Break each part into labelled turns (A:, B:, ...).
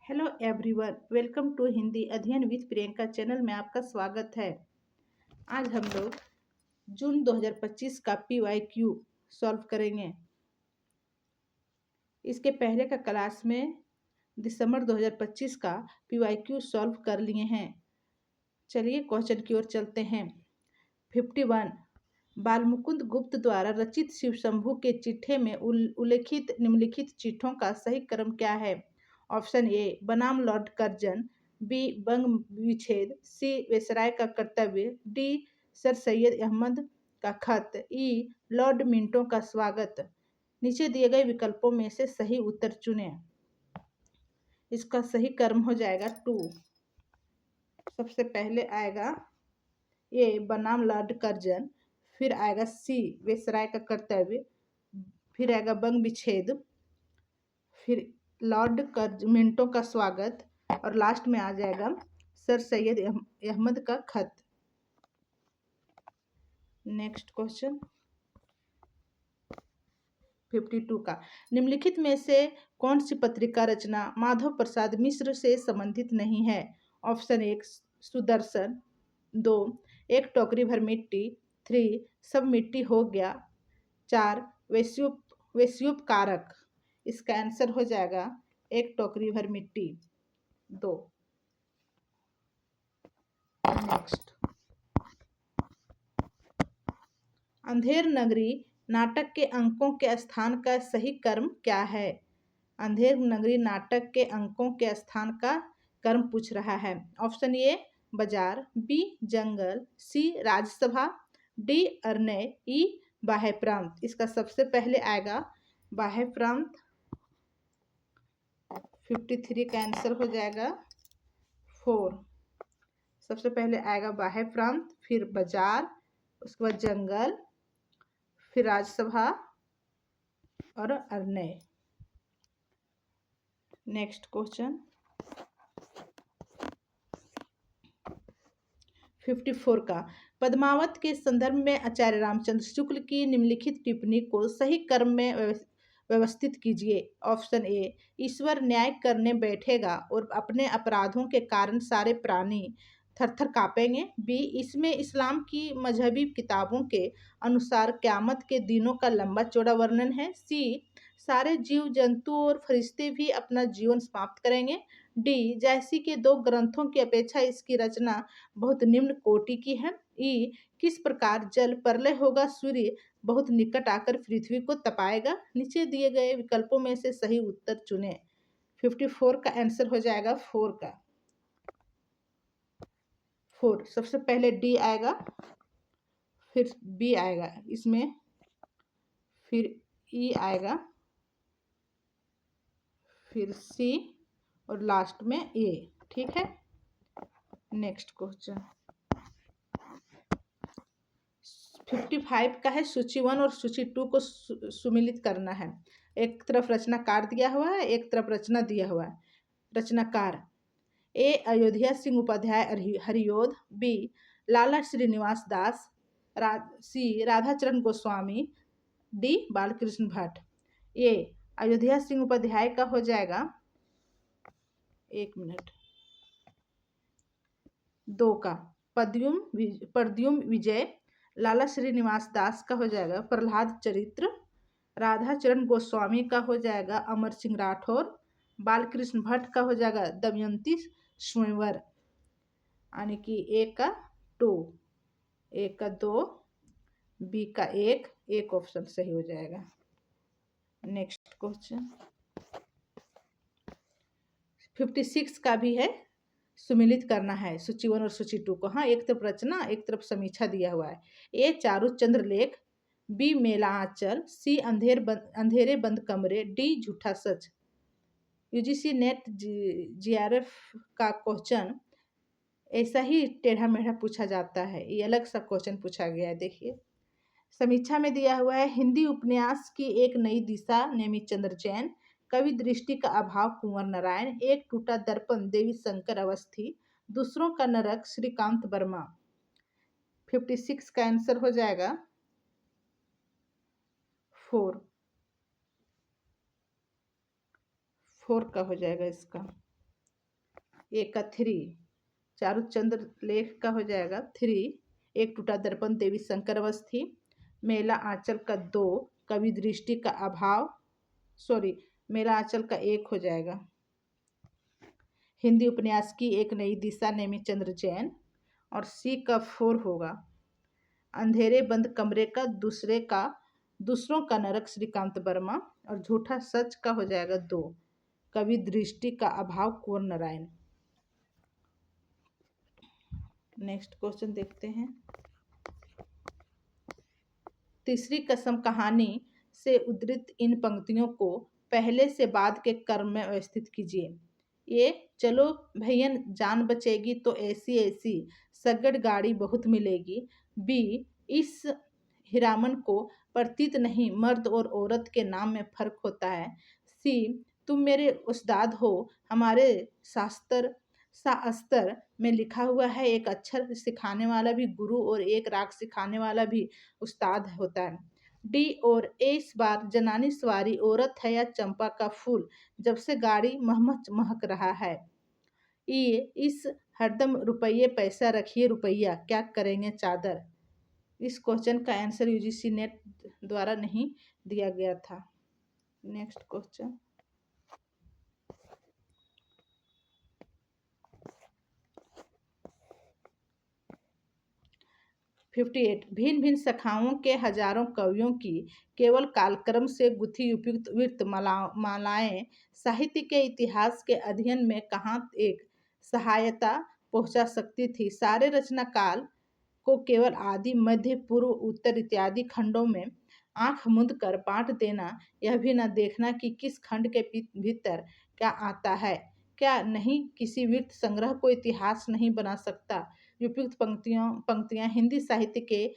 A: Hello everyone, welcome to Hindi अध्ययन with Priyanka channel में आपका स्वागत है। आज हम लोग जून 2025 का PYQ सॉल्व करेंगे। इसके पहले का क्लास में दिसंबर 2025 का PYQ सॉल्व कर लिए हैं। चलिए क्वेश्चन की ओर चलते हैं। 51 बालमुकुंद गुप्त द्वारा रचित शिव शंभू के चिट्ठे में उल्लेखित निम्नलिखित चिट्ठों का सही क्रम क्या है? ऑप्शन ए बनाम लॉर्ड कर्जन, बी बंग विच्छेद, सी वेसराय का कर्तव्य, डी सर सैयद अहमद का खत, ई लॉर्ड मिंटो का स्वागत। नीचे दिए गए विकल्पों में से सही उत्तर चुनें। इसका सही क्रम हो जाएगा 2। सबसे पहले आएगा ए बनाम लॉर्ड कर्जन, फिर आएगा सी वेसराय का कर्तव्य, फिर आएगा बंग विच्छेद, फिर लॉर्ड मिंटो का स्वागत और लास्ट में आ जाएगा सर सैयद अहमद का खत। नेक्स्ट क्वेश्चन 52 का निम्नलिखित में से कौन सी पत्रिका रचना माधव प्रसाद मिश्र से संबंधित नहीं है? ऑप्शन 1 सुदर्शन, 2 एक टोकरी भर मिट्टी, 3 सब मिट्टी हो गया, 4 वैश्योपकारक। इसका आंसर हो जाएगा एक टोकरी भर मिट्टी 2। नेक्स्ट अंधेर नगरी नाटक के अंकों के स्थान का सही क्रम क्या है? अंधेर नगरी नाटक के अंकों के स्थान का क्रम पूछ रहा है। ऑप्शन ए बाजार, बी जंगल, सी राज्यसभा, डी अरण्य, ई बाह्य प्रांत। इसका सबसे पहले आएगा बाह्य प्रांत। 53 का आंसर हो जाएगा 4। सबसे पहले आएगा बाह्य प्रांत, फिर बाजार, उसके बाद जंगल, फिर राज्यसभा और अरण्य। नेक्स्ट क्वेश्चन 54 का पद्मावत के संदर्भ में आचार्य रामचंद्र शुक्ल की निम्नलिखित टिप्पणी को सही क्रम में व्यवस्थित कीजिए। ऑप्शन ए ईश्वर न्याय करने बैठेगा और अपने अपराधों के कारण सारे प्राणी थरथर कांपेंगे। बी इसमें इस्लाम की मजहबी किताबों के अनुसार क़यामत के दिनों का लंबा चौड़ा वर्णन है। सी सारे जीव जंतु और फरिश्ते भी अपना जीवन समाप्त करेंगे। डी जैसी के 2 ग्रंथों की अपेक्षा इसकी रचना बहुत निम्न कोटि की है। ई किस प्रकार जल प्रलय होगा, सूर्य बहुत निकट आकर पृथ्वी को तपाएगा। नीचे दिए गए विकल्पों में से सही उत्तर चुनें। 54 का आंसर हो जाएगा 4 का 4। सबसे पहले डी आएगा, फिर बी आएगा इसमें, फिर ई आएगा, फिर सी और लास्ट में ए। ठीक है। नेक्स्ट क्वेश्चन 55 का है सूची 1 और सूची 2 को सुमिलित करना है। एक तरफ रचनाकार दिया हुआ है, एक तरफ रचना दिया हुआ है। रचनाकार ए अयोध्या सिंह उपाध्याय हरियोध, बी लाला श्रीनिवास दास, सी राधाचरण गोस्वामी, डी बालकृष्ण भट्ट। ए अयोध्या सिंह उपाध्याय का हो जाएगा 1 मिनट 2 का प्रद्युम्न विजय, लाला श्रीनिवास दास का हो जाएगा प्रहलाद चरित्र, राधाचरण गोस्वामी का हो जाएगा अमर सिंह राठौर, बालकृष्ण भट्ट का हो जाएगा दमयंती स्वयंवर। यानी कि ए का 2, ए का 2, बी का 1, एक ऑप्शन सही हो जाएगा। नेक्स्ट क्वेश्चन 56 का भी है, सुमिलित करना है सूची 1 और सूची 2 को। हाँ, एक तरफ रचना, एक तरफ समीक्षा दिया हुआ है। ए चारुचंद्र लेख, बी मेला आंचल, सी अंधेरे बंद कमरे, डी झूठा सच। यूजीसी नेट जीआरएफ का क्वेश्चन ऐसा ही टेढ़ा मेढ़ा पूछा जाता है। ये अलग सा क्वेश्चन पूछा गया है। देखिए समीक्षा में दिया हुआ है हिंदी उपन्यास की एक नई दिशा नेमी चंद्र जैन, कवि दृष्टि का अभाव कुंवर नारायण, एक टूटा दर्पण देवी शंकर अवस्थी, दूसरों का नरक श्रीकांत वर्मा। 56 का आंसर हो जाएगा 4 का हो जाएगा इसका। ए का 3, चारुचंद्र लेख का हो जाएगा 3, एक टूटा दर्पण देवी शंकर अवस्थी, मेला आंचल का 2, कवि दृष्टि का अभाव, सॉरी मेला आंचल का 1 हो जाएगा, हिंदी उपन्यास की एक नई दिशा नेमीचंद्र जैन, और सी का 4 होगा, अंधेरे बंद कमरे का दूसरों का नरक श्रीकांत वर्मा, और झूठा सच का हो जाएगा 2, कवि दृष्टि का अभाव कुंवर नारायण। नेक्स्ट क्वेश्चन देखते हैं। तीसरी कसम कहानी से उद्धृत इन पंक्तियों को पहले से बाद के क्रम में व्यवस्थित कीजिए। ये चलो भैयन जान बचेगी तो ऐसी ऐसी सगड़ गाड़ी बहुत मिलेगी। बी इस हीरामन को प्रतीत नहीं मर्द और औरत के नाम में फर्क होता है। सी तुम मेरे उस्ताद हो, हमारे शास्त्र में लिखा हुआ है एक अक्षर सिखाने वाला भी गुरु और एक राग सिखाने वाला भी उस्ताद होता है। डी और ए इस बार जनानी सवारी औरत है या चंपा का फूल, जब से गाड़ी महक रहा है। ये इस हरदम रुपये पैसा रखिए रुपया, क्या करेंगे चादर। इस क्वेश्चन का आंसर यूजीसी नेट द्वारा नहीं दिया गया था। Next question. भिन्न भिन्न शाखाओं के हजारों कवियों की केवल कालक्रम से गुथी उपयुक्त वृत्त मालाएं साहित्य के इतिहास के अध्ययन में कहाँ एक सहायता पहुंचा सकती थी। सारे रचना काल को केवल आदि मध्य पूर्व उत्तर इत्यादि खंडों में आंख मूंद कर बांट देना, यह भी न देखना कि किस खंड के भीतर क्या आता है क्या नहीं, किसी वृत्त संग्रह को इतिहास नहीं बना सकता। उपयुक्त पंक्तियां हिंदी साहित्य के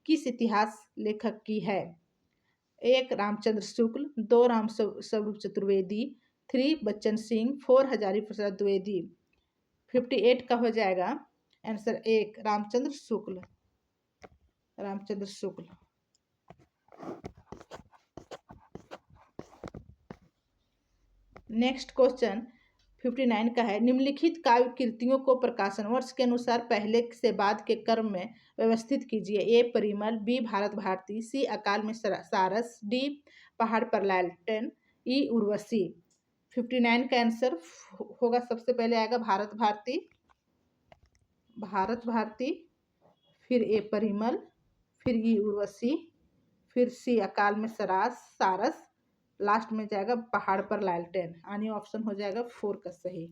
A: किस इतिहास लेखक की है। 1 रामचंद्र शुक्ल, 2 राम स्वरूप चतुर्वेदी, 3 बच्चन सिंह, 4 हजारी प्रसाद द्विवेदी। 58 का हो जाएगा answer 1 Ramchandra Shukla. Next question 59 का है। निम्नलिखित काव्य कृतियों को प्रकाशन वर्ष के अनुसार पहले से बाद के क्रम में व्यवस्थित कीजिए। ए परिमल, बी भारत भारती, सी अकाल में सारस, डी पहाड़ पर लालटेन, ई उर्वशी। 59 का आंसर होगा, सबसे पहले आएगा भारत भारती, फिर ए परिमल, फिर ई उर्वशी, फिर सी अकाल में सारस, लास्ट में जाएगा पहाड़ पर लालटेन। आनी ऑप्शन हो जाएगा 4 का सही।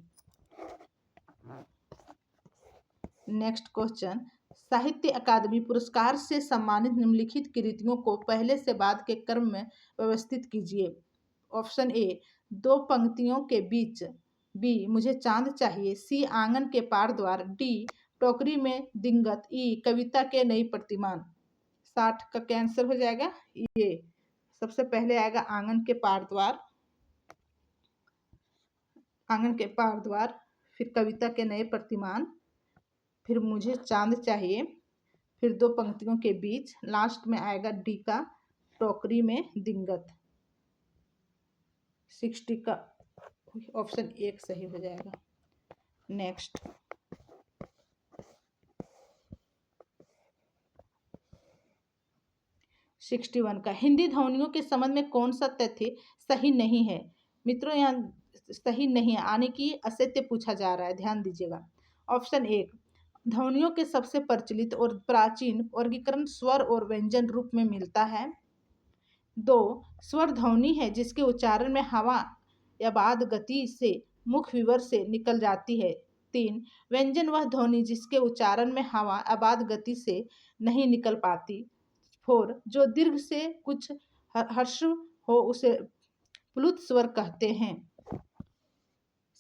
A: Next question. साहित्य अकादमी पुरस्कार से सम्मानित निम्नलिखित कृतियों को पहले से बाद के क्रम में व्यवस्थित कीजिए। ऑप्शन ए 2 पंक्तियों के बीच, बी मुझे चांद चाहिए, सी आंगन के पार द्वार, डी टोकरी में दिंगत, ई कविता के नई प्रतिमान। 60 का कैंसर हो जाएगा ये। सबसे पहले आएगा आंगन के पार द्वार, फिर कविता के नए प्रतिमान, फिर मुझे चांद चाहिए, फिर 2 पंक्तियों के बीच, लास्ट में आएगा डी का टोकरी में दिंगत। 60 का ऑप्शन 1 सही हो जाएगा। नेक्स्ट 61 का हिंदी ध्वनियों के संबंध में कौन सा तथ्य सही नहीं है। मित्रों यहाँ सही नहीं आने की असत्य पूछा जा रहा है, ध्यान दीजिएगा। ऑप्शन 1 ध्वनियों के सबसे प्रचलित और प्राचीन वर्गीकरण स्वर और व्यंजन रूप में मिलता है। 2 स्वर ध्वनि है जिसके उच्चारण में हवा या बाद गति से मुख विवर से निकल जाती है। 3 व्यंजन वह ध्वनि जिसके उच्चारण में हवा अबाध गति से नहीं निकल पाती। 4 जो दीर्घ से कुछ हर्ष हो उसे प्लुत स्वर कहते हैं।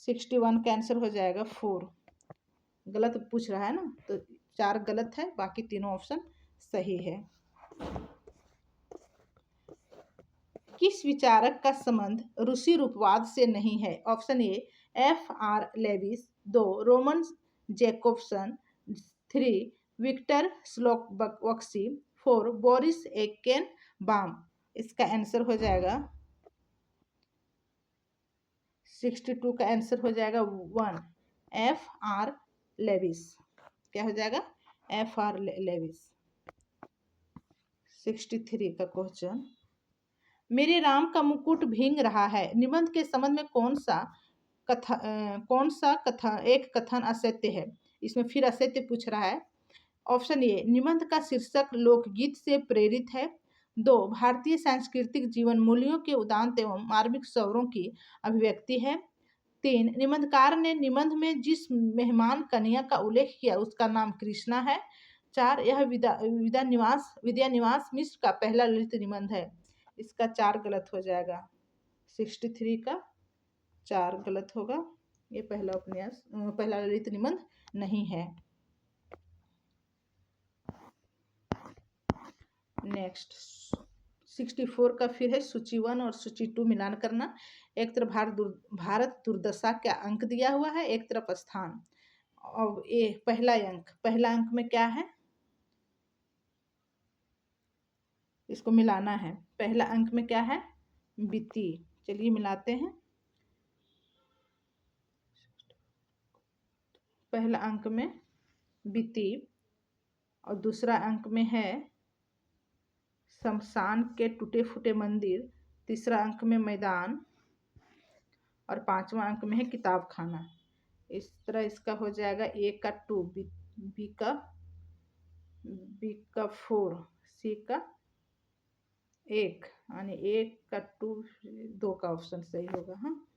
A: 61 का आंसर हो जाएगा 4। गलत पूछ रहा है ना, तो 4 गलत है, बाकी तीनों ऑप्शन सही है। किस विचारक का संबंध रूसी रूपवाद से नहीं है। Option A F.R. Leavis, 2 Roman Jakobson, 3 Viktor Shklovsky, 4 Boris Eikhenbaum. इसका आंसर हो जाएगा 62 का आंसर हो जाएगा 1 एफ आर लेविस। क्या हो जाएगा? F R Levi's. 63 का क्वेश्चन, मेरे राम का मुकुट भींग रहा है निबंध के संबंध में कौन सा कथा एक कथन असत्य है? इसमें फिर असत्य पूछ रहा है। ऑप्शन ए, निबंध का शीर्षक लोकगीत से प्रेरित है। 2, भारतीय सांस्कृतिक जीवन मूल्यों के उदात्त एवं मार्मिक स्वरों की अभिव्यक्ति है। 3, निबंधकार ने निबंध में जिस मेहमान कन्या का उल्लेख किया उसका नाम कृष्णा है। 4, यह विद्यानिवास मिश्र का पहला ललित निबंध है। इसका 4 गलत हो जाएगा। 63 का 4 गलत होगा। ये पहला ललित निबंध नहीं है। नेक्स्ट 64 का फिर है सूची 1 और सूची 2 मिलान करना। एक तरफ भारत दुर्दशा का अंक दिया हुआ है, एक तरफ स्थान। और ये पहला अंक में क्या है, इसको मिलाना है। पहला अंक में क्या है? बीती। चलिए मिलाते हैं। पहला अंक में बीती और दूसरा अंक में है शमशान के टूटे फूटे मंदिर। तीसरा अंक में मैदान और 5वां अंक में है किताब खाना। इस तरह इसका हो जाएगा ए का 2, बी का 4, सी का 1 यानी 1 का 2 का ऑप्शन सही होगा। हाँ,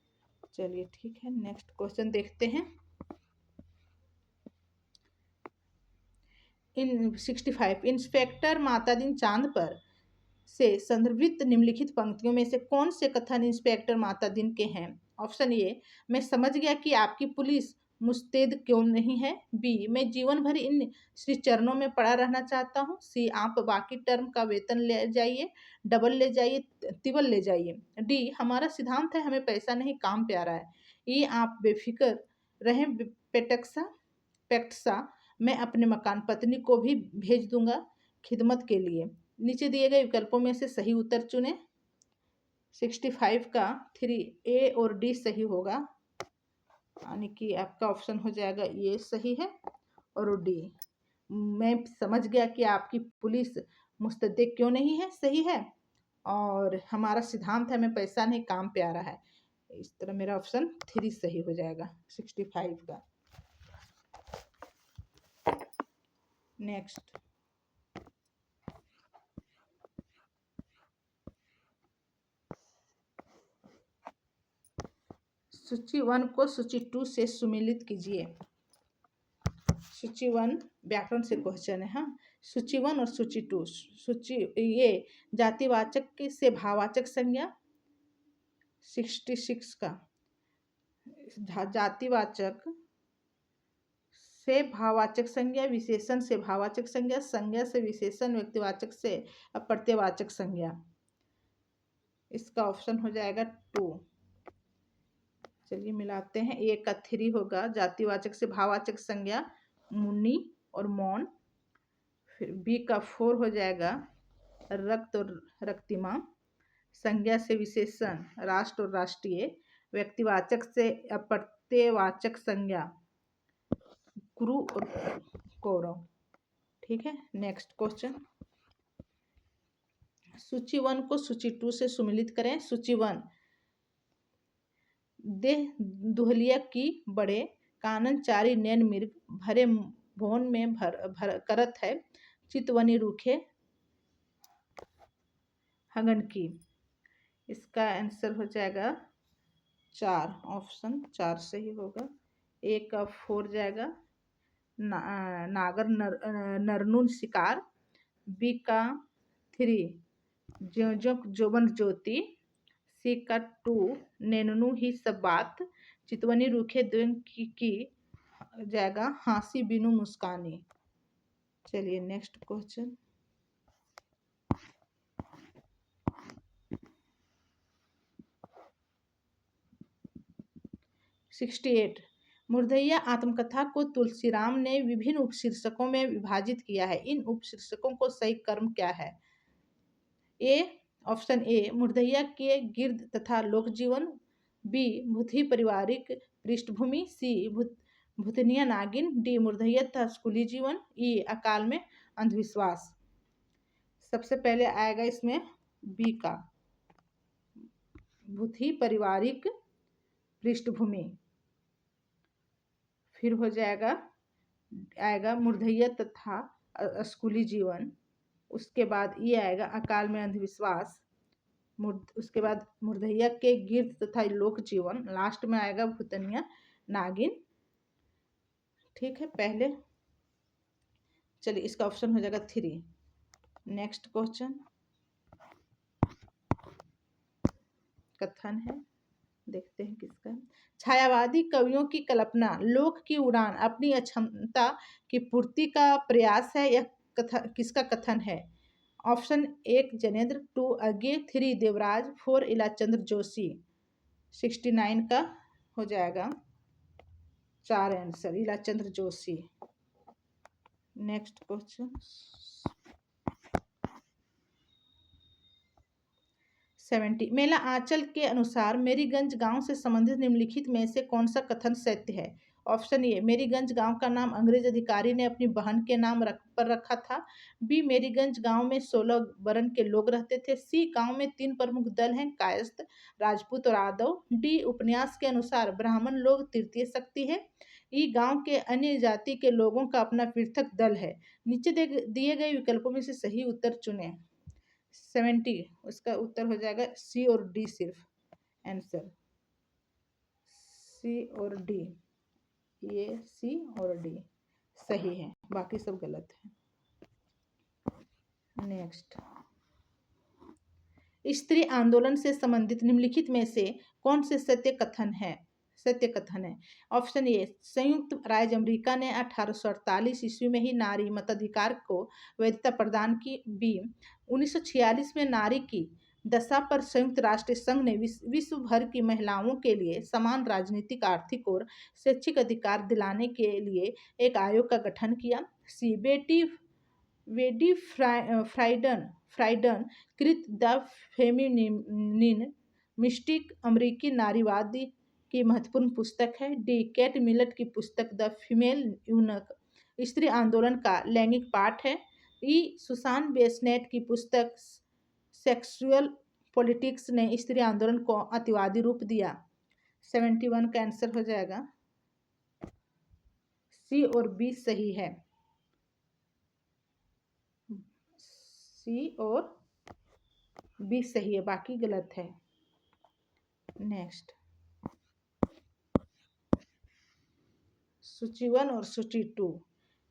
A: चलिए ठीक है। नेक्स्ट क्वेश्चन देखते हैं। 65, इंस्पेक्टर मातादीन चांद पर से संदर्भित निम्नलिखित पंक्तियों में से कौन से कथन इंस्पेक्टर मातादीन के हैं? ऑप्शन ए, मैं समझ गया कि आपकी पुलिस मुस्तैद क्यों नहीं है। बी, मैं जीवन भर इन श्री चरणों में पड़ा रहना चाहता हूँ। सी, आप बाकी टर्म का वेतन ले जाइए, डबल ले जाइए, तिबल ले जाइए। डी, हमारा सिद्धांत है हमें पैसा नहीं काम प्यारा है। ई, आप बेफिक्र रहें पेक्टसा, मैं अपने मकान पत्नी को भी भेज दूंगा खिदमत के लिए। नीचे दिए गए विकल्पों में से सही उत्तर चुनें। 65 का 3, ए और डी सही होगा, यानी कि आपका ऑप्शन हो जाएगा ये सही है और डी, मैं समझ गया कि आपकी पुलिस मुस्तैद क्यों नहीं है, सही है। और हमारा सिद्धांत है हमें पैसा नहीं काम प्यारा है। इस तरह मेरा ऑप्शन 3 सही हो जाएगा 65 का। नेक्स्ट सूची 1 को सूची 2 से सुमेलित कीजिए। सूची 1 व्याकरण से क्वेश्चन है। हाँ, सूची 1 और सूची 2, ये जातिवाचक से भाववाचक संज्ञा। 66 का जातिवाचक से भाववाचक संज्ञा, विशेषण से भाववाचक संज्ञा, संज्ञा से विशेषण, व्यक्तिवाचक से अप्रत्ययवाचक संज्ञा। इसका ऑप्शन हो जाएगा 2। चलिए मिलाते हैं। ए का 3 होगा, जातिवाचक से भाववाचक संज्ञा मुनि और मौन। फिर बी का 4 हो जाएगा रक्त और रक्तिमा। संज्ञा से विशेषण राष्ट्र और राष्ट्रीय। व्यक्तिवाचक से अप्रत्ययवाचक संज्ञा गुरु और कौरव। ठीक है। नेक्स्ट क्वेश्चन, सूची 1 को सूची 2 से सुमिलित करें। सूची 1, देह दुहलिया की बड़े कानन चारी नैन मृग भरे भवन में भर करत है, चितवनी रूखे हगन की। इसका आंसर हो जाएगा 4, ऑप्शन 4 सही होगा। ए का 4 जाएगा नागर नरनून शिकार। बी का 3 जोबन ज्योति। सी का 2 नैननू ही सब बात। चितवनी रूखे द्वंग की जाएगा हाँसी बिनु मुस्कानी। चलिए नेक्स्ट क्वेश्चन, (68) मुर्दैया आत्मकथा को तुलसीराम ने विभिन्न उपशीर्षकों में विभाजित किया है। इन उपशीर्षकों को सही क्रम क्या है? ऑप्शन ए, मुर्दैया के गिर्द तथा लोक जीवन। बी, भूथी पारिवारिक पृष्ठभूमि। सी, भूतनिया नागिन, डी मुर्दइयत तथा स्कूली जीवन, ई अकाल में अंधविश्वास। सबसे पहले आएगा इसमें बी का भूथी पारिवारिक पृष्ठभूमि, फिर हो जाएगा आएगा मुर्दइयत तथा स्कूली जीवन, उसके बाद ये आएगा अकाल में अंधविश्वास, उसके बाद मुर्दइया के गिर्द तथा लोक जीवन, लास्ट में आएगा भूतनिया नागिन। ठीक है, पहले चलिए इसका ऑप्शन हो जाएगा 3। नेक्स्ट क्वेश्चन कथन है, देखते हैं किसका। छायावादी कवियों की कल्पना लोक की उड़ान अपनी अक्षमता की पूर्ति का प्रयास है, यह किसका कथन है? ऑप्शन 1 जनेन्द्र, 2 अज्ञे, 3 देवराज, 4 इलाचंद्र जोशी। 69 का हो जाएगा 4 answer Ilachandra Joshi. Next question 70 मेला आंचल के अनुसार मेरीगंज गांव से संबंधित निम्नलिखित में से कौन सा कथन सत्य है? ऑप्शन ए मेरीगंज गांव का नाम अंग्रेज अधिकारी ने अपनी बहन के नाम पर रखा था। बी मेरीगंज गांव में 16 वर्ण के लोग रहते थे। सी गांव में 3 प्रमुख दल हैं, कायस्थ, राजपूत और यादव। डी उपन्यास के अनुसार ब्राह्मण लोग तृतीय शक्ति है। ई गांव के अन्य जाति के लोगों का अपना पृथक दल है। नीचे दिए गए विकल्पों में से सही उत्तर चुनें। 70 उसका उत्तर हो जाएगा सी और डी, सिर्फ आंसर सी और डी, ये सी और डी सही है, बाकी सब गलत है। नेक्स्ट स्त्री आंदोलन से संबंधित निम्नलिखित में से कौन से सत्य कथन है? ऑप्शन ए संयुक्त राज्य अमेरिका ने 1848 ईस्वी में ही नारी मताधिकार को वैधता प्रदान की। बी 1946 में नारी की दशा पर संयुक्त राष्ट्र संघ ने विश्व भर की महिलाओं के लिए समान राजनीतिक, आर्थिक और शैक्षिक अधिकार दिलाने के लिए एक आयोग का गठन किया। सी वेडी फ्राइडन कृत द फेमिनिन मिस्टिक अमेरिकी नारीवादी की महत्वपूर्ण पुस्तक है। डी कैट मिलट की पुस्तक द फीमेल यूनक स्त्री आंदोलन का लैंगिक पाठ है। ई सुसान बेसनेट की पुस्तक सेक्सुअल पॉलिटिक्स ने स्त्री आंदोलन को अतिवादी रूप दिया। 71 का आंसर हो जाएगा सी और बी सही है, सी और बी सही है, बाकी गलत है। नेक्स्ट सूची 1 और सूची 2,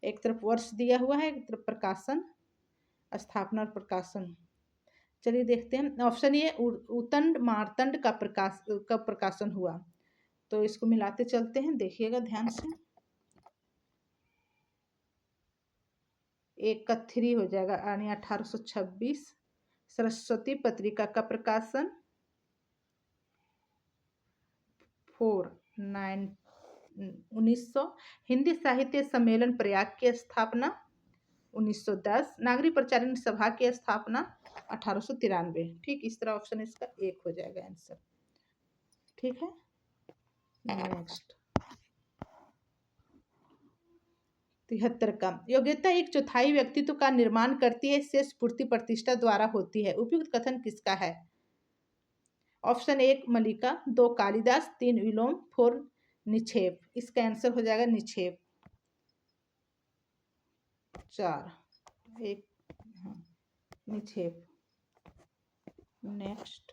A: एक तरफ वर्ष दिया हुआ है, एक तरफ प्रकाशन, स्थापना और प्रकाशन। चलिए देखते हैं। ऑप्शन ए उत्तंड मार्तंड का प्रकाशन हुआ, तो इसको मिलाते चलते हैं, देखिएगा ध्यान से। एक का 3 हो जाएगा यानी 1826। सरस्वती पत्रिका का प्रकाशन 4 1900। हिंदी साहित्य सम्मेलन प्रयाग की स्थापना 1910। नागरिक प्रचारण सभा की स्थापना 1893। ठीक, इस तरह ऑप्शन इसका 1 हो जाएगा आंसर। ठीक है, नेक्स्ट 73 का योग्यता 1/4 व्यक्तित्व का निर्माण करती है, शेष पूर्ति प्रतिष्ठा द्वारा होती है। उपयुक्त कथन किसका है? ऑप्शन 1 मल्लिका, 2 कालिदास, 3 विलोम, 4 निक्षेप। इसका आंसर हो जाएगा निक्षेप। 4 1 निक्षेप। नेक्स्ट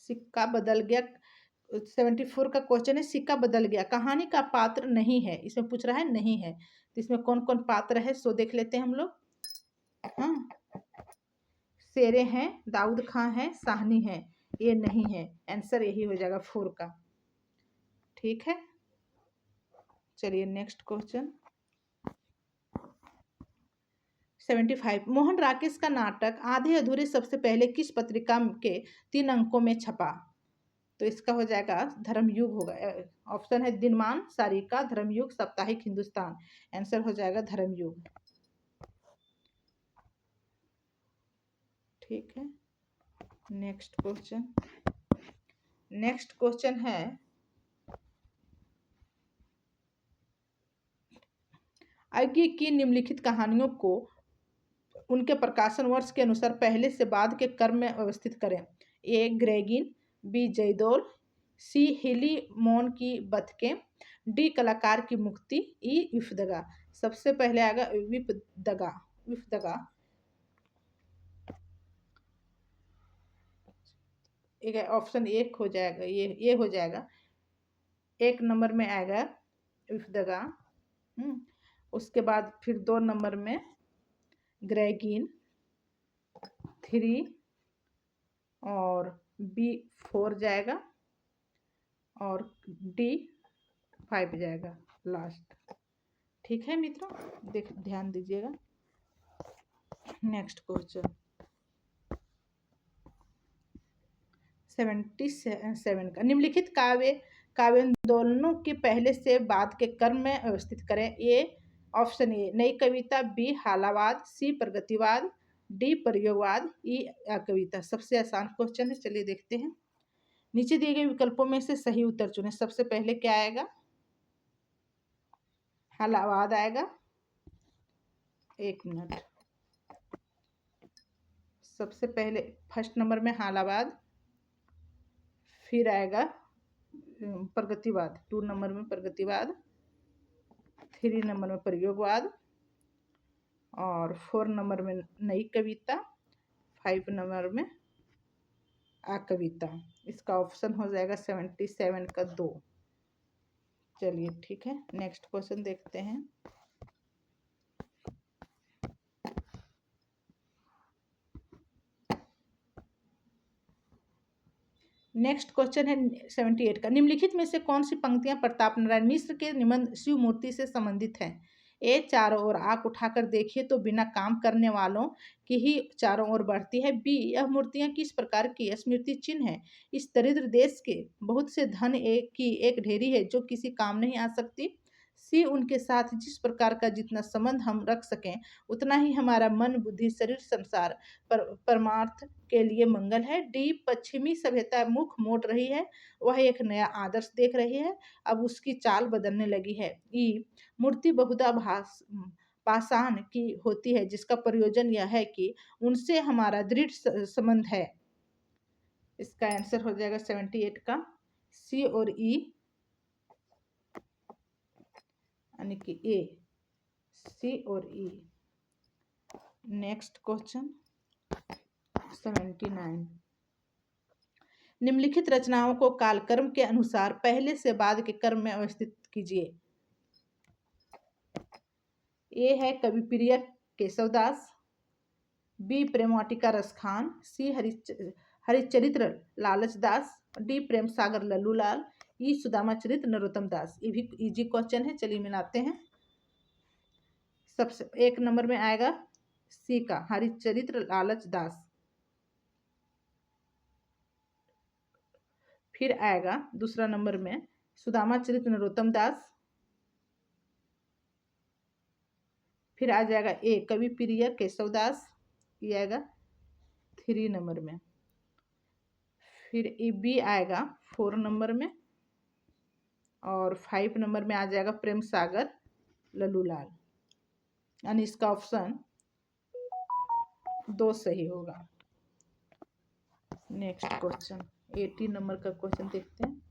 A: सिक्का बदल गया। 74 का क्वेश्चन है, सिक्का बदल गया कहानी का पात्र नहीं है, इसमें पूछ रहा है नहीं है, तो इसमें कौन कौन पात्र है सो देख लेते हैं हम लोग। हाँ, शेरे हैं, दाऊद खां है, साहनी है, ये नहीं है, आंसर यही हो जाएगा 4 का। ठीक है, चलिए नेक्स्ट क्वेश्चन 75। मोहन राकेश का नाटक आधे अधूरे सबसे पहले किस पत्रिका के 3 अंकों में छपा? तो इसका हो जाएगा धर्मयुग होगा। ऑप्शन है दिनमान, सारिका, धर्मयुग, साप्ताहिक हिंदुस्तान। आंसर हो जाएगा धर्मयुग। ठीक है, नेक्स्ट क्वेश्चन है आगे की निम्नलिखित कहानियों को उनके प्रकाशन वर्ष के अनुसार पहले से बाद के क्रम में व्यवस्थित करें। ए ग्रेगिन, बी जयदोल, सी हिलीमोन की बतखें, डी कलाकार की मुक्ति, ई विफदगा। सबसे पहले आएगा विफदगा। विफदगा एक ऑप्शन एक हो जाएगा, ये हो जाएगा। एक नंबर में आएगा विफदगा। उसके बाद फिर 2 नंबर में ग्रेगिन, 3 और बी 4 जाएगा और डी 5 जाएगा लास्ट। ठीक है मित्रों, ध्यान दीजिएगा। नेक्स्ट क्वेश्चन 77 का, निम्नलिखित काव्यांदोलनों के पहले से बाद के क्रम में व्यवस्थित करें। ए ऑप्शन ए नई कविता, बी हालावाद, सी प्रगतिवाद, डी प्रयोगवाद, ई कविता। सबसे आसान क्वेश्चन है, चलिए देखते हैं। नीचे दिए गए विकल्पों में से सही उत्तर चुनें। सबसे पहले क्या आएगा? हालावाद आएगा। एक मिनट, सबसे पहले फर्स्ट नंबर में हालावाद, फिर आएगा प्रगतिवाद, 2 नंबर में प्रगतिवाद, 3 नंबर में प्रयोगवाद और 4 नंबर में नई कविता, 5 नंबर में कविता। इसका ऑप्शन हो जाएगा 77 का 2। चलिए ठीक है, नेक्स्ट क्वेश्चन देखते हैं। नेक्स्ट क्वेश्चन है 78 का, निम्नलिखित में से कौन सी पंक्तियां प्रताप नारायण मिश्र के निबंध शिव मूर्ति से संबंधित हैं? ए चारों ओर आंख उठाकर देखिए तो बिना काम करने वालों की ही चारों ओर बढ़ती है। बी यह मूर्तियां किस प्रकार की स्मृति चिन्ह है? इस दरिद्र देश के बहुत से धन की एक ढेरी है जो किसी काम नहीं आ सकती। सी उनके साथ जिस प्रकार का जितना संबंध हम रख सकें उतना ही हमारा मन, बुद्धि, शरीर, संसार परमार्थ के लिए मंगल है। डी पश्चिमी सभ्यता मुख मोड़ रही है, वह एक नया आदर्श देख रही है, अब उसकी चाल बदलने लगी है। ई मूर्ति बहुधा पाषाण की होती है जिसका प्रयोजन यह है कि उनसे हमारा दृढ़ संबंध है। इसका आंसर हो जाएगा 78 का सी और ई, यानी कि ए, सी और ई। नेक्स्ट क्वेश्चन 79, निम्नलिखित रचनाओं को कालक्रम के अनुसार पहले से बाद के क्रम में व्यवस्थित कीजिए। ए है कवि प्रिय केशवदास, बी प्रेम वाटिका रसखान, सी हरिचरित्र लालच दास, डी प्रेम सागर लल्लूलाल, ई सुदामा चरित्र नरोत्तम दास। ये भी इजी क्वेश्चन है, चलिए मिलाते हैं। सबसे एक नंबर में आएगा सी का हरिचरित्र लालच दास, फिर आएगा दूसरा नंबर में सुदामा चरित्र नरोत्तम दास, फिर आ जाएगा ए कवि प्रिय केशवदास, ये आएगा 3 नंबर में, फिर ए बी आएगा 4 नंबर में और 5 नंबर में आ जाएगा प्रेम सागर लल्लूलाल, यानी इसका ऑप्शन 2 सही होगा। नेक्स्ट क्वेश्चन 80 नंबर का क्वेश्चन देखते हैं।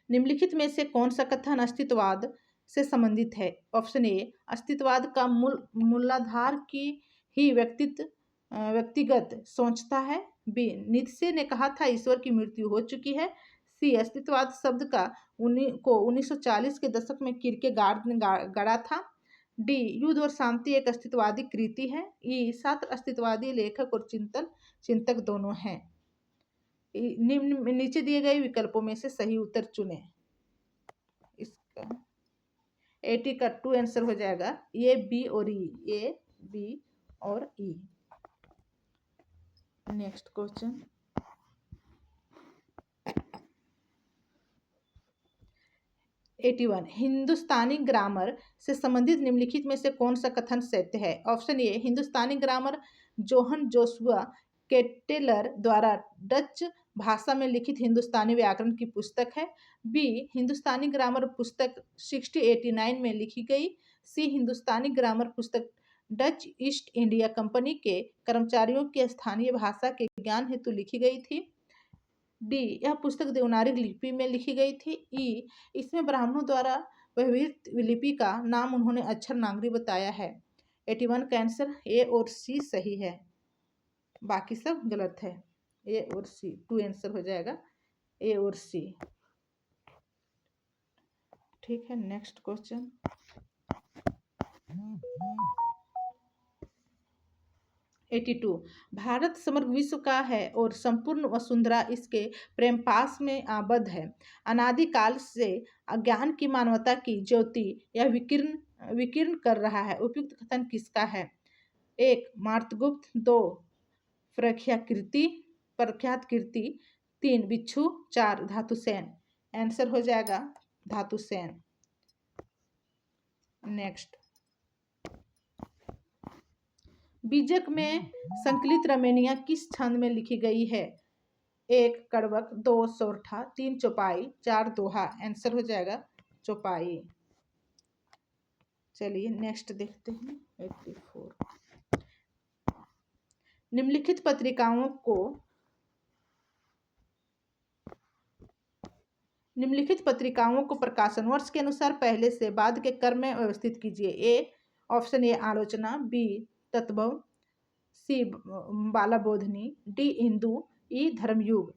A: निम्नलिखित में से कौन सा कथन अस्तित्ववाद से संबंधित है? ऑप्शन ए अस्तित्ववाद का मूलाधार की ही व्यक्तिगत सोचता है। बी नीत्शे ने कहा था ईश्वर की मृत्यु हो चुकी है। सी अस्तित्ववाद शब्द का 1940 के दशक में किरकेगार्ड ने गढ़ा था। डी युद्ध और शांति एक अस्तित्ववादी कृति है। ई छात्र अस्तित्ववादी लेखक और चिंतक दोनों हैं। नीचे दिए गए विकल्पों में से सही उत्तर चुनें। इसका 80 का 2 आंसर हो जाएगा ए बी और ई, ए बी और ई। नेक्स्ट क्वेश्चन 81, हिंदुस्तानी ग्रामर से संबंधित निम्नलिखित में से कौन सा कथन सत्य है? ऑप्शन ए हिंदुस्तानी ग्रामर जोहन जोशुआ केटेलर द्वारा डच भाषा में लिखित हिंदुस्तानी व्याकरण की पुस्तक है। बी हिंदुस्तानी ग्रामर पुस्तक 1689 में लिखी गई। सी हिंदुस्तानी ग्रामर पुस्तक डच ईस्ट इंडिया कंपनी के कर्मचारियों की स्थानीय भाषा के ज्ञान हेतु लिखी गई थी। डी यह पुस्तक देवनागरी लिपि में लिखी गई थी। ई इसमें ब्राह्मणों द्वारा व्यवहृत लिपि का नाम उन्होंने अक्षर नागरी बताया है। 81 का आंसर ए और सी सही है, बाकी सब गलत है। ए और सी 2 आंसर हो जाएगा, ए और सी। ठीक है, नेक्स्ट क्वेश्चन। 82 भारत समग्र विश्व का है और संपूर्ण वसुंधरा इसके प्रेम पास में आबद्ध है। अनादिकाल से अज्ञान की मानवता की ज्योति यह विकीर्ण कर रहा है। उपयुक्त कथन किसका है? 1 मार्तगुप्त, 2 प्रख्यात कीर्ति, 3 बिच्छू, 4 धातुसेन। आंसर हो जाएगा धातुसेन। नेक्स्ट, बीजक में संकलित रमैनियां किस छंद में लिखी गई है? 1 कड़वक, 2 सोरठा, 3 चौपाई, 4 दोहा। आंसर हो जाएगा चौपाई। चलिए नेक्स्ट देखते हैं। 84 निम्नलिखित पत्रिकाओं को प्रकाशन वर्ष के अनुसार पहले से बाद के क्रम में व्यवस्थित कीजिए। ऑप्शन ए आलोचना, बी तत्वम, सी बाला बोधनी, डी हिंदू, ई धर्मयुग।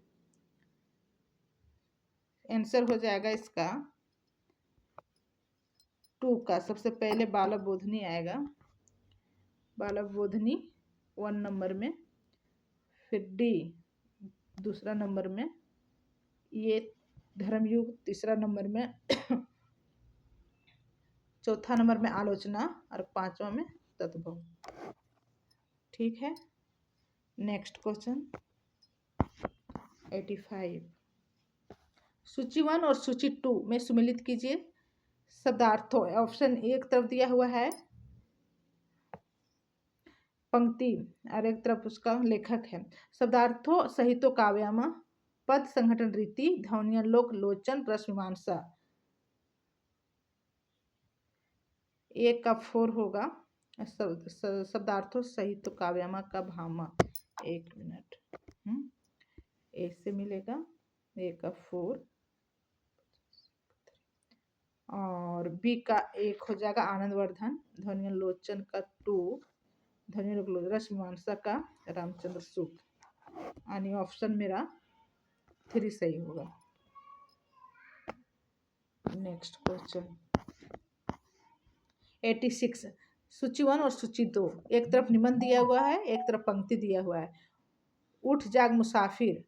A: आंसर हो जाएगा इसका 2 का सबसे पहले बाला बोधनी आएगा। बाला बोधनी 1 नंबर में, फिर डी दूसरा नंबर में, ये धर्मयुग तीसरा नंबर में, चौथा नंबर में आलोचना और 5वां में तत्वम। ठीक है, नेक्स्ट क्वेश्चन। 85 सूची 1 और सूची 2 में सम्मिलित कीजिए शब्दार्थों। ऑप्शन एक तरफ दिया हुआ है पंक्ति और एक तरफ उसका लेखक है। शब्दार्थों सहितो काव्यामा, पद संघटन रीति, ध्वनियां लोक लोचन, रस मीमांसा। एक का 4 होगा शब्दार्थों सहितो काव्यामा का भामा। 1 मिनट, ए से मिलेगा, ए का 4 और बी का 1 हो जाएगा आनंदवर्धन, ध्वनियां लोचन का 2, ध्वनियां रस मीमांसा का रामचंद्र सूक्त। यानी ऑप्शन मेरा 3 सही होगा। नेक्स्ट क्वेश्चन 86 सूची 1 और सूची 2, एक तरफ निबंध दिया हुआ है, एक तरफ पंक्ति दिया हुआ है। उठ जाग मुसाफिर,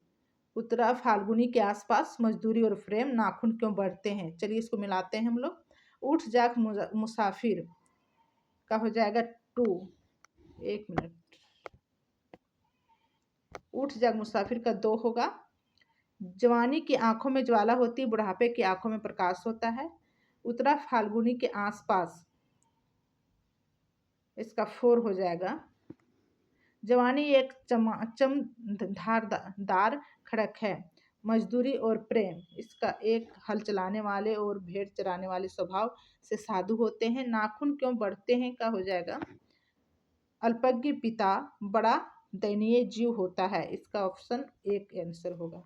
A: उत्तरा फाल्गुनी के आसपास, मजदूरी और प्रेम, नाखून क्यों बढ़ते हैं। चलिए इसको मिलाते हैं हम लोग। उठ जाग मुसाफिर का हो जाएगा 2। 1 मिनट, उठ जाग मुसाफिर का 2 होगा। जवानी की आंखों में ज्वाला होती है, बुढ़ापे की आंखों में प्रकाश होता है। उत्तरा फाल्गुनी के आसपास, इसका 4 हो जाएगा। जवानी एक चमधारदार खड़क है। मजदूरी और प्रेम, इसका 1 हल चलाने वाले और भेड़ चराने वाले स्वभाव से साधु होते हैं। नाखून क्यों बढ़ते हैं का हो जाएगा अल्पज्ञ पिता बड़ा दयनीय जीव होता है। इसका ऑप्शन 1 आंसर होगा।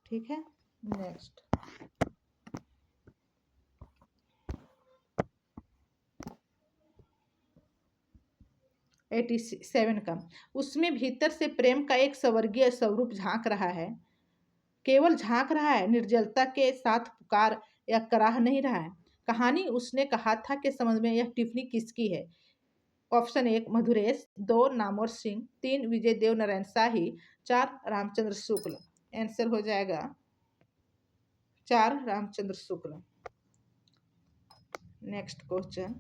A: ठीक है, नेक्स्ट 87 का, उसमें भीतर से प्रेम का एक स्वर्गीय स्वरूप झांक रहा है। केवल झांक रहा है, निर्जलता के साथ पुकार या कराह नहीं रहा है। कहानी उसने कहा था कि समझ में यह टिप्पणी किसकी है। ऑप्शन 1 मधुरेश, 2 नामवर सिंह, 3 विजय देव नारायण शाही, 4 रामचंद्र शुक्ल। आंसर हो जाएगा 4 रामचंद्र शुक्ल। नेक्स्ट क्वेश्चन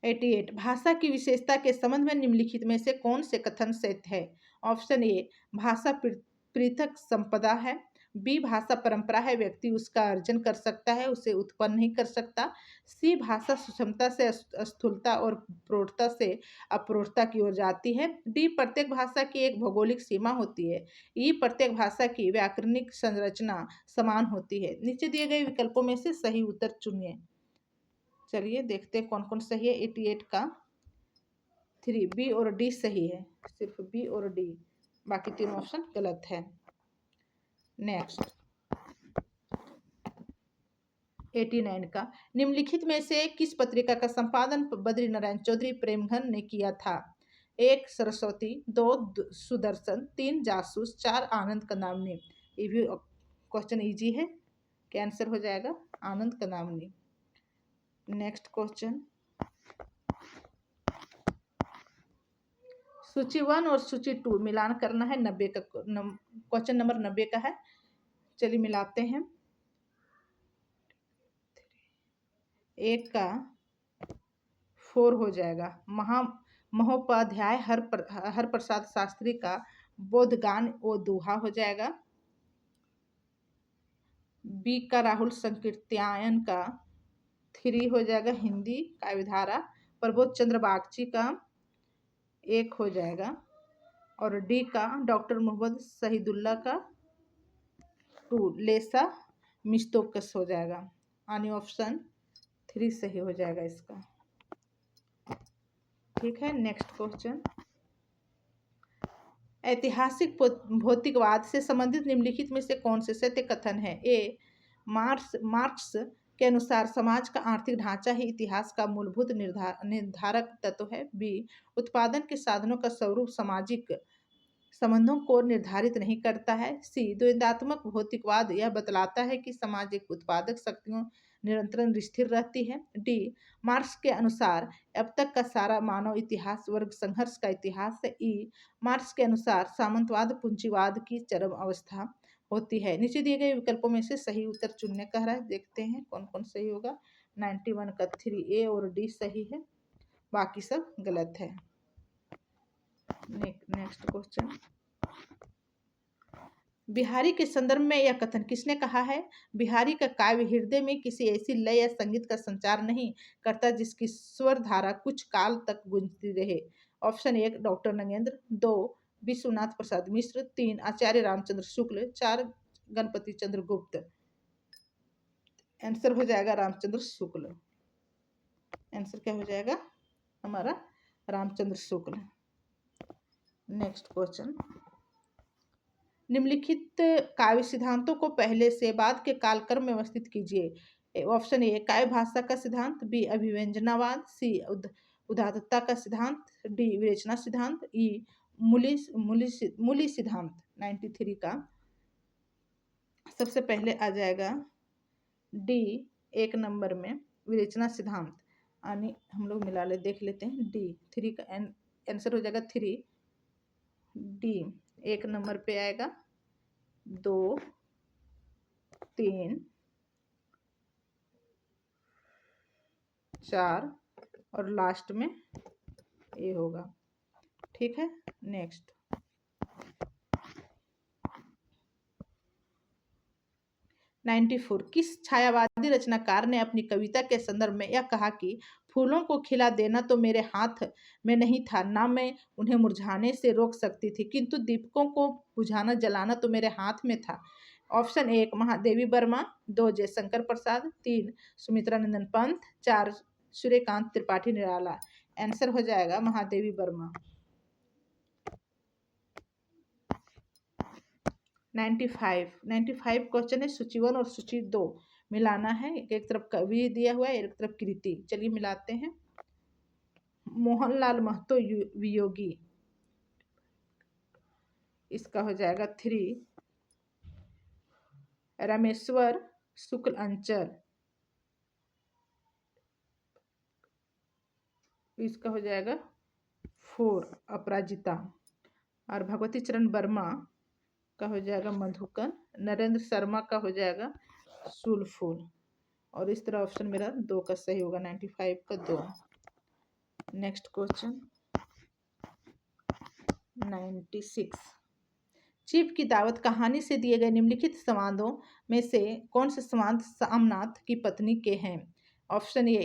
A: 88 भाषा की विशेषता के संबंध में निम्नलिखित में से कौन से कथन सत्य है। ऑप्शन ए भाषा पृथक संपदा है, बी भाषा परंपरा है, व्यक्ति उसका अर्जन कर सकता है, उसे उत्पन्न नहीं कर सकता। सी भाषा सुषमता से स्थूलता और प्रौढ़ता से अप्रौढ़ता की ओर जाती है। डी प्रत्येक भाषा की एक भौगोलिक सीमा होती है। ई प्रत्येक भाषा की व्याकरणिक संरचना समान होती है। नीचे दिए गए विकल्पों में से सही उत्तर चुनिए। चलिए देखते हैं कौन कौन सही है। 88 का 3 बी और डी सही है, सिर्फ बी और डी, बाकी तीनों ऑप्शन गलत है। नेक्स्ट 89 का निम्नलिखित में से किस पत्रिका का संपादन बद्री नारायण चौधरी प्रेमघन ने किया था? 1 सरस्वती, 2 सुदर्शन, 3 जासूस, 4 आनंद कदामनी। ये भी क्वेश्चन इजी है, क्या आंसर हो जाएगा? आनंद कदामनी। नेक्स्ट क्वेश्चन सूची 1 और सूची 2 मिलान करना है। 90 का क्वेश्चन नंबर 90 का है। चलिए मिलाते हैं। 1 का 4 हो जाएगा। महोपाध्याय हर प्रसाद शास्त्री का बोधगान ओ दोहा हो जाएगा। बी का राहुल संकीर्त्यायन का 3 हो जाएगा। हिंदी काव्यधारा प्रबोध चंद्र बागची का 1 हो जाएगा। और डी का डॉक्टर मोहम्मद शहीदुल्ला का 2 लेसा मिस्तोकस हो जाएगा। यानी ऑप्शन 3 सही हो जाएगा इसका। ठीक है। नेक्स्ट क्वेश्चन ऐतिहासिक भौतिकवाद से संबंधित निम्नलिखित में से कौन से सत्य कथन है? ए मार्क्स के अनुसार समाज का आर्थिक ढांचा ही इतिहास का मूलभूत निर्धारक तत्व है। बी उत्पादन के साधनों का स्वरूप सामाजिक संबंधों को निर्धारित नहीं करता है। सी द्वंद्वात्मक भौतिकवाद यह बतलाता है कि सामाजिक उत्पादक शक्तियों निरंतर स्थिर रहती है। डी मार्क्स के अनुसार अब तक का सारा मानव इतिहास वर्ग संघर्ष का इतिहास है। ई मार्क्स के अनुसार सामंतवाद पूंजीवाद की चरम अवस्था होती है। नीचे दिए गए विकल्पों में से सही उत्तर चुनने कह रहा है, देखते हैं कौन कौन सही होगा। 91 का 3 ए और डी सही है, बाकी सब गलत है। नेक्स्ट क्वेश्चन बिहारी के संदर्भ में यह कथन किसने कहा है? बिहारी का काव्य हृदय में किसी ऐसी लय या संगीत का संचार नहीं करता जिसकी स्वर धारा कुछ काल तक गूंजती रहे। ऑप्शन 1 डॉक्टर नगेंद्र, 2 विश्वनाथ प्रसाद मिश्र, 3 आचार्य रामचंद्र शुक्ल, 4 गणपति चंद्र गुप्त। आंसर हो जाएगा रामचंद्र शुक्ल। आंसर क्या हो जाएगा हमारा? रामचंद्र शुक्ल। नेक्स्ट क्वेश्चन निम्नलिखित काव्य सिद्धांतों को पहले से बाद के कालक्रम में व्यवस्थित कीजिए। ऑप्शन ए काव्य भाषा का सिद्धांत, बी अभिव्यंजनावाद, सी उदात्तता का सिद्धांत, डी विवेचना सिद्धांत, ई मूली सिद्धांत। 93 का सबसे पहले आ जाएगा डी 1 नंबर में विवेचना सिद्धांत। यानी हम लोग मिला ले देख लेते हैं। डी 3 का आंसर हो जाएगा 3। डी 1 नंबर पे आएगा, 2 3 4 और लास्ट में ए होगा। ठीक है। नेक्स्ट 94 किस छायावादी रचनाकार ने अपनी कविता के संदर्भ में यह कहा कि फूलों को खिला देना तो मेरे हाथ में नहीं था, ना मैं उन्हें मुरझाने से रोक सकती थी, किंतु दीपकों को बुझाना जलाना तो मेरे हाथ में था। ऑप्शन 1 महादेवी वर्मा, 2 जयशंकर प्रसाद, 3 सुमित्रा नंदन पंत, 4 सूर्यकांत त्रिपाठी निराला। आंसर हो जाएगा महादेवी वर्मा। 95 क्वेश्चन है सूची 1 और सूची 2 मिलाना है। एक तरफ कवि दिया हुआ है, एक तरफ कृति। चलिए मिलाते हैं। मोहनलाल महतो वियोगी, इसका हो जाएगा 3। रामेश्वर शुक्ल अंचल, इसका हो जाएगा 4 अपराजिता। और भगवती चरण वर्मा का हो जाएगा मधुकन। नरेंद्र शर्मा का हो जाएगा सूलफूल। और इस तरह ऑप्शन मेरा 2 का सही होगा। 95 का 2। नेक्स्ट क्वेश्चन 96 चीफ की दावत कहानी से दिए गए निम्नलिखित संवादों में से कौन से संवाद सामनाथ की पत्नी के हैं? ऑप्शन ए,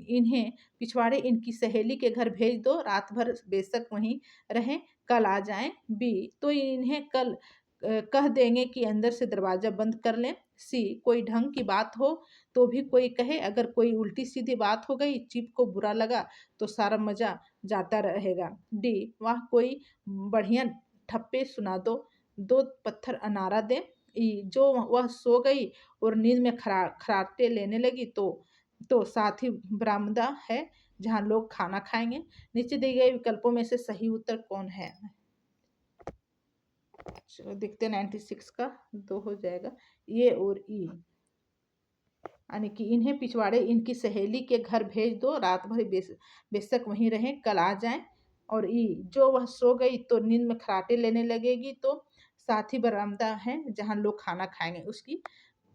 A: इन्हें पिछवाड़े इनकी सहेली के घर भेज दो, रात भर बेशक वहीं रहें, कल आ जाएं। बी, तो इन्हें कल कह देंगे कि अंदर से दरवाजा बंद कर लें। सी, कोई ढंग की बात हो तो भी कोई कहे, अगर कोई उल्टी सीधी बात हो गई, चीफ को बुरा लगा तो सारा मजा जाता रहेगा। डी, वह कोई बढ़िया ठप्पे सुना दो, दो पत्थर अनारा दे। ई, जो वह सो गई और नींद में खराटे लेने लगी तो साथ ही बरामदा है जहां लोग खाना खाएंगे। नीचे दिए गए विकल्पों में से सही उत्तर कौन है? चलो देखते हैं, 96 का 2 हो जाएगा, ये और ई। यानी कि इन्हें पिछवाड़े इनकी सहेली के घर भेज दो, रात भर बेशक वहीं रहें, कल आ जाएं। और ई, जो वह सो गई तो नींद में खराटे लेने लगेगी तो साथ ही बरामदा है जहां लोग खाना खाएंगे, उसकी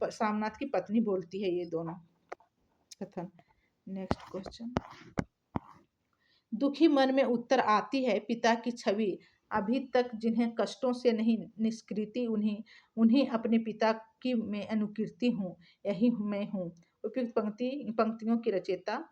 A: सामनाथ की पत्नी बोलती है ये दोनों कथन। Next question. दुखी मन में उत्तर आती है पिता की छवि, अभी तक जिन्हें कष्टों से नहीं निष्कृति, उन्हीं अपने पिता की मैं अनुकीर्ति हूँ, यही मैं हूँ। उपयुक्त पंक्तियों की रचयिता